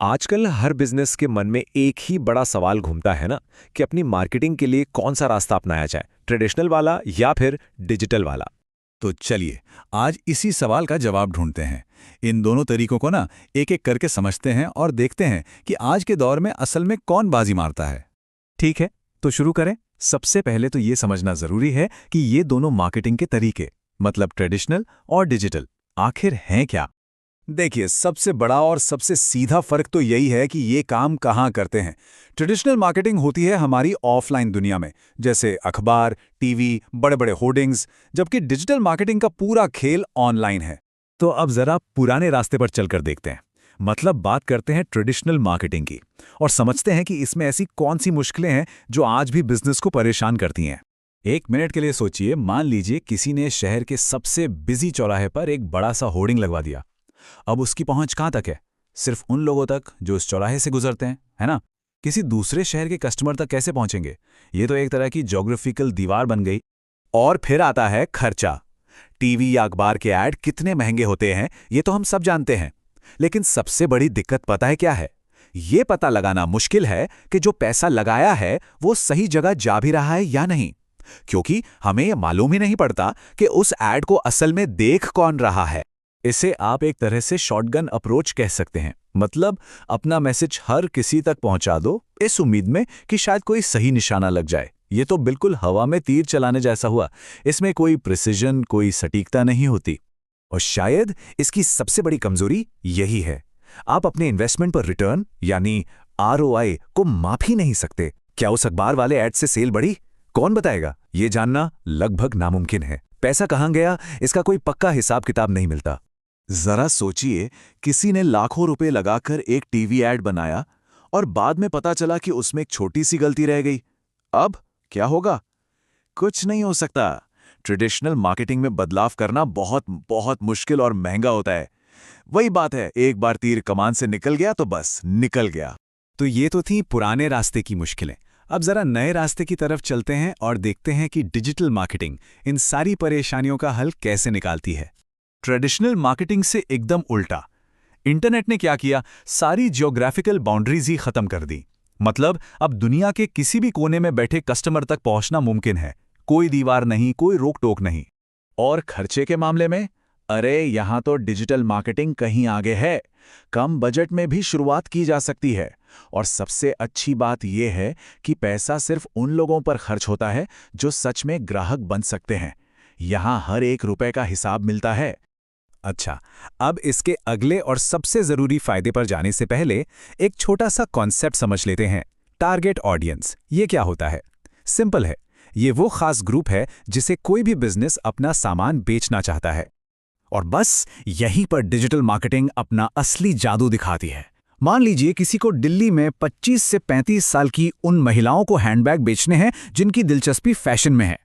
आजकल हर बिजनेस के मन में एक ही बड़ा सवाल घूमता है ना कि अपनी मार्केटिंग के लिए कौन सा रास्ता अपनाया जाए, ट्रेडिशनल वाला या फिर डिजिटल वाला। तो चलिए आज इसी सवाल का जवाब ढूंढते हैं। इन दोनों तरीकों को ना एक एक करके समझते हैं और देखते हैं कि आज के दौर में असल में कौन बाजी मारता है। ठीक है, तो शुरू करें। सबसे पहले तो ये समझना जरूरी है कि ये दोनों मार्केटिंग के तरीके, मतलब ट्रेडिशनल और डिजिटल, आखिर हैं क्या। देखिए, सबसे बड़ा और सबसे सीधा फर्क तो यही है कि ये काम कहाँ करते हैं। ट्रेडिशनल मार्केटिंग होती है हमारी ऑफलाइन दुनिया में, जैसे अखबार, टीवी, बड़े बड़े होर्डिंग्स, जबकि डिजिटल मार्केटिंग का पूरा खेल ऑनलाइन है। तो अब जरा पुराने रास्ते पर चलकर देखते हैं, मतलब बात करते हैं ट्रेडिशनल मार्केटिंग की और समझते हैं कि इसमें ऐसी कौन सी मुश्किलें हैं जो आज भी बिजनेस को परेशान करती हैं। एक मिनट के लिए सोचिए, मान लीजिए किसी ने शहर के सबसे बिजी चौराहे पर एक बड़ा सा होर्डिंग लगवा दिया। अब उसकी पहुंच कहां तक है? सिर्फ उन लोगों तक जो इस चौराहे से गुजरते हैं, है ना? किसी दूसरे शहर के कस्टमर तक कैसे पहुंचेंगे? ये तो एक तरह की ज्योग्राफिकल दीवार बन गई। और फिर आता है खर्चा। टीवी या अखबार के ऐड कितने महंगे होते हैं, ये तो हम सब जानते हैं। लेकिन सबसे बड़ी दिक्कत पता है क्या है? ये पता लगाना मुश्किल है कि जो पैसा लगाया है वो सही जगह जा भी रहा है या नहीं, क्योंकि हमें ये मालूम ही नहीं पड़ता कि उस ऐड को असल में देख कौन रहा है। इसे आप एक तरह से शॉटगन अप्रोच कह सकते हैं, मतलब अपना मैसेज हर किसी तक पहुंचा दो इस उम्मीद में कि शायद कोई सही निशाना लग जाए। ये तो बिल्कुल हवा में तीर चलाने जैसा हुआ। इसमें कोई प्रिसिजन, कोई सटीकता नहीं होती। और शायद इसकी सबसे बड़ी कमजोरी यही है, आप अपने इन्वेस्टमेंट पर रिटर्न यानी आरओआई को माप ही नहीं सकते। क्या उस अखबार वाले ऐड से सेल बढ़ी? कौन बताएगा? ये जानना लगभग नामुमकिन है। पैसा कहां गया, इसका कोई पक्का हिसाब किताब नहीं मिलता। जरा सोचिए, किसी ने लाखों रुपए लगाकर एक टीवी ऐड बनाया और बाद में पता चला कि उसमें एक छोटी सी गलती रह गई। अब क्या होगा? कुछ नहीं हो सकता। ट्रेडिशनल मार्केटिंग में बदलाव करना बहुत बहुत मुश्किल और महंगा होता है। वही बात है, एक बार तीर कमान से निकल गया तो बस निकल गया। तो ये तो थी पुराने रास्ते की मुश्किलें। अब जरा नए रास्ते की तरफ चलते हैं और देखते हैं कि डिजिटल मार्केटिंग इन सारी परेशानियों का हल कैसे निकालती है। ट्रेडिशनल मार्केटिंग से एकदम उल्टा। इंटरनेट ने क्या किया? सारी जियोग्राफिकल बाउंड्रीज ही खत्म कर दी। मतलब अब दुनिया के किसी भी कोने में बैठे कस्टमर तक पहुंचना मुमकिन है। कोई दीवार नहीं, कोई रोक टोक नहीं। और खर्चे के मामले में, अरे यहां तो डिजिटल मार्केटिंग कहीं आगे है। कम बजट में भी शुरुआत की जा सकती है। और सबसे अच्छी बात यह है कि पैसा सिर्फ उन लोगों पर खर्च होता है जो सच में ग्राहक बन सकते हैं। यहां हर एक रुपए का हिसाब मिलता है। अच्छा, अब इसके अगले और सबसे जरूरी फायदे पर जाने से पहले एक छोटा सा कॉन्सेप्ट समझ लेते हैं। टारगेट ऑडियंस, ये क्या होता है? सिंपल है, ये वो खास ग्रुप है जिसे कोई भी बिजनेस अपना सामान बेचना चाहता है। और बस यहीं पर डिजिटल मार्केटिंग अपना असली जादू दिखाती है। मान लीजिए किसी को दिल्ली में 25 से 35 साल की उन महिलाओं को हैंडबैग बेचने हैं जिनकी दिलचस्पी फैशन में है।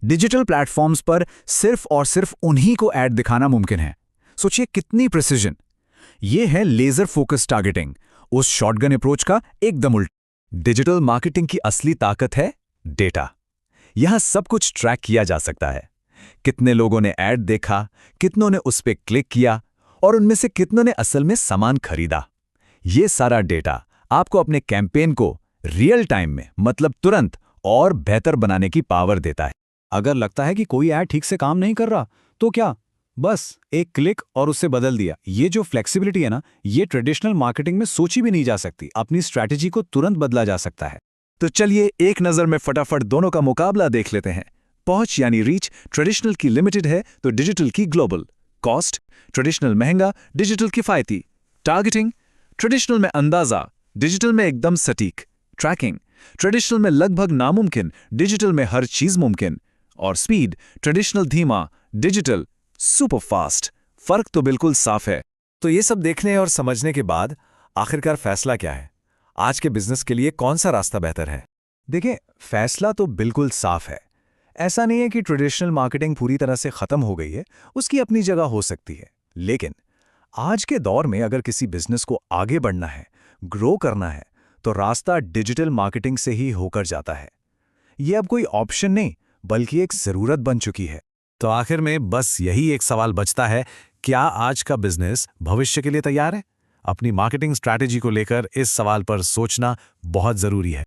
डिजिटल प्लेटफॉर्म्स पर सिर्फ और सिर्फ उन्हीं को ऐड दिखाना मुमकिन है। सोचिए कितनी प्रिसिजन। यह है लेजर फोकस टारगेटिंग, उस शॉटगन अप्रोच का एकदम उल्टा। डिजिटल मार्केटिंग की असली ताकत है डेटा। यहां सब कुछ ट्रैक किया जा सकता है। कितने लोगों ने ऐड देखा, कितनों ने उस पर क्लिक किया और उनमें से कितनों ने असल में सामान खरीदा। यह सारा डेटा आपको अपने कैंपेन को रियल टाइम में, मतलब तुरंत और बेहतर बनाने की पावर देता है। अगर लगता है कि कोई ऐड ठीक से काम नहीं कर रहा, तो क्या बस एक क्लिक और उससे बदल दिया। ये जो फ्लेक्सिबिलिटी है ना, ये ट्रेडिशनल मार्केटिंग में सोची भी नहीं जा सकती। अपनी स्ट्रैटेजी को तुरंत बदला जा सकता है। तो चलिए एक नज़र में फटाफट दोनों का मुकाबला देख लेते हैं। पहुंच यानी रीच ट्रेडिशनल की लिमिटेड है तो डिजिटल की ग्लोबल। कॉस्ट, ट्रेडिशनल महंगा, डिजिटल किफायती। टारगेटिंग, ट्रेडिशनल में अंदाजा, डिजिटल में एकदम सटीक। ट्रैकिंग, ट्रेडिशनल में लगभग नामुमकिन, डिजिटल में हर चीज मुमकिन। और स्पीड, ट्रेडिशनल धीमा, डिजिटल सुपर फास्ट। फर्क तो बिल्कुल साफ है। तो ये सब देखने और समझने के बाद आखिरकार फैसला क्या है? आज के बिजनेस के लिए कौन सा रास्ता बेहतर है? देखिए, फैसला तो बिल्कुल साफ है। ऐसा नहीं है कि ट्रेडिशनल मार्केटिंग पूरी तरह से खत्म हो गई है, उसकी अपनी जगह हो सकती है। लेकिन आज के दौर में अगर किसी बिजनेस को आगे बढ़ना है, ग्रो करना है, तो रास्ता डिजिटल मार्केटिंग से ही होकर जाता है। ये अब कोई ऑप्शन नहीं, बल्कि एक जरूरत बन चुकी है। तो आखिर में बस यही एक सवाल बचता है, क्या आज का बिजनेस भविष्य के लिए तैयार है? अपनी मार्केटिंग स्ट्रैटेजी को लेकर इस सवाल पर सोचना बहुत ज़रूरी है।